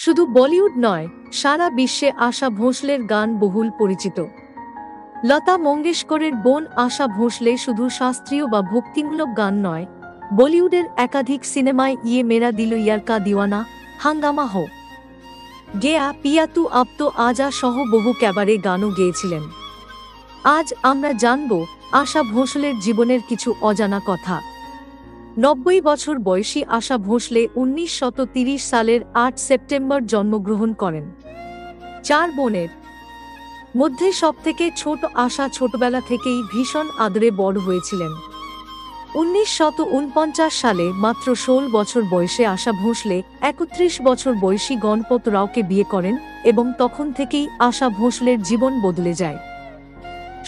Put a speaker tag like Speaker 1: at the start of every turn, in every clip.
Speaker 1: শুধু বলিউড নয়, সারা বিশ্বে আশা ভোঁসলের গান বহুল পরিচিত। লতা মঙ্গেশকরের বোন আশা ভোঁসলে শুধু শাস্ত্রীয় বা ভক্তিমূলক গান নয়, বলিউডের একাধিক সিনেমায় ইয়ে মেরা দিল ইয়ার কা দিওয়ানা, হাঙ্গামা হো গেয়া, পিয়া তু আব তো আজা সহ বহু ক্যাবারে গানও গেয়েছিলেন। আজ আমরা জানব আশা ভোঁসলের জীবনের কিছু অজানা কথা। ৯০ বছর বয়সী আশা ভোঁসলে ১৯৩০ সালের ৮ সেপ্টেম্বর জন্মগ্রহণ করেন। ৪ বোনের মধ্যে সবথেকে ছোট আশা ছোটবেলা থেকেই ভীষণ আদরে বড় হয়েছিলেন। ১৯৪৯ সালে মাত্র ১৬ বছর বয়সে আশা ভোঁসলে ৩১ বছর বয়সী গণপত রাওকে বিয়ে করেন এবং তখন থেকেই আশা ভোঁসলের জীবন বদলে যায়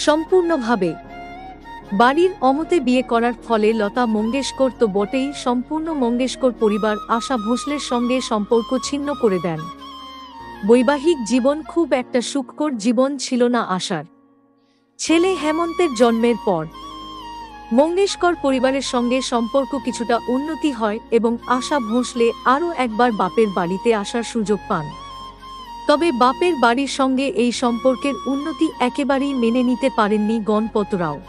Speaker 1: সম্পূর্ণভাবে। বাড়ির অমতে বিয়ে করার ফলে লতা মঙ্গেশকর তো বটেই, সম্পূর্ণ মঙ্গেশকর পরিবার আশা ভোঁসলের সঙ্গে সম্পর্ক ছিন্ন করে দেন। বৈবাহিক জীবন খুব একটা সুখকর জীবন ছিল না আশার। ছেলে হেমন্তের জন্মের পর মঙ্গেশকর পরিবারের সঙ্গে সম্পর্ক কিছুটা উন্নতি হয় এবং আশা ভোঁসলে আরও একবার বাপের বাড়িতে আসার সুযোগ পান। তবে বাপের বাড়ির সঙ্গে এই সম্পর্কের উন্নতি একেবারেই মেনে নিতে পারেননি গণপত রাও।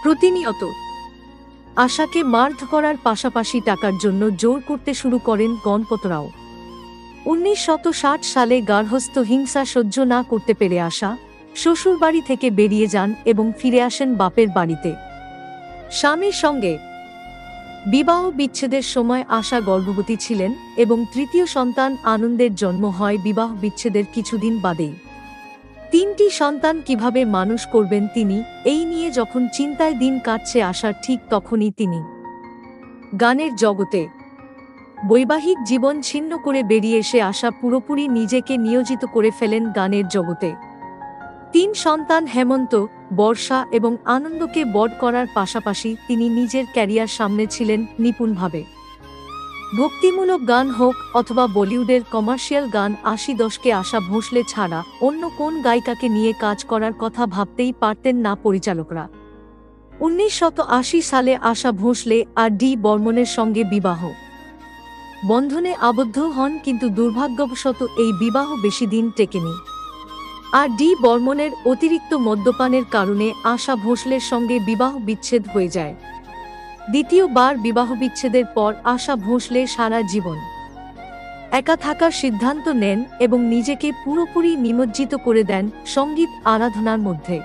Speaker 1: প্রতিনিয়ত আশাকে মারধর করার পাশাপাশি টাকার জন্য জোর করতে শুরু করেন গণপত রাও। ১৯৬০ সালে গার্হস্থ্য হিংসা সহ্য না করতে পেরে আশা শ্বশুরবাড়ি থেকে বেরিয়ে যান এবং ফিরে আসেন বাপের বাড়িতে। স্বামীর সঙ্গে বিবাহ বিচ্ছেদের সময় আশা গর্ভবতী ছিলেন এবং তৃতীয় সন্তান আনন্দের জন্ম হয় বিবাহ বিচ্ছেদের কিছুদিন বাদেই। ৩টি সন্তান কিভাবে মানুষ করবেন তিনি, এই নিয়ে যখন চিন্তায় দিন কাটছে আশার, ঠিক তখনই তিনি গানের জগতে বৈবাহিক জীবন ছিন্ন করে বেরিয়ে এসে আশা পুরোপুরি নিজেকে নিয়োজিত করে ফেলেন গানের জগতে। ৩ সন্তান হেমন্ত, বর্ষা এবং আনন্দকে বড় করার পাশাপাশি তিনি নিজের ক্যারিয়ার সামনে ছিলেন নিপুণভাবে। ভক্তিমূলক গান হোক অথবা বলিউডের কমার্শিয়াল গান, ৮০ দশকে আশা ভোঁসলে ছাড়া অন্য কোন গায়িকাকে নিয়ে কাজ করার কথা ভাবতেই পারতেন না পরিচালকরা। ১৯৮০ সালে আশা ভোঁসলে আর ডি বর্মনের সঙ্গে বিবাহ বন্ধনে আবদ্ধ হন, কিন্তু দুর্ভাগ্যবশত এই বিবাহ বেশি দিন টেকেনি। আর ডি বর্মনের অতিরিক্ত মদ্যপানের কারণে আশা ভোঁসলের সঙ্গে বিবাহ বিচ্ছেদ হয়ে যায়। দ্বিতীয়বার বিবাহ বিচ্ছেদের পর আশা ভোঁসলে সারা জীবন একা থাকার সিদ্ধান্ত নেন এবং নিজেকে পুরোপুরি নিমজ্জিত করে দেন সঙ্গীত আরাধনার মধ্যে।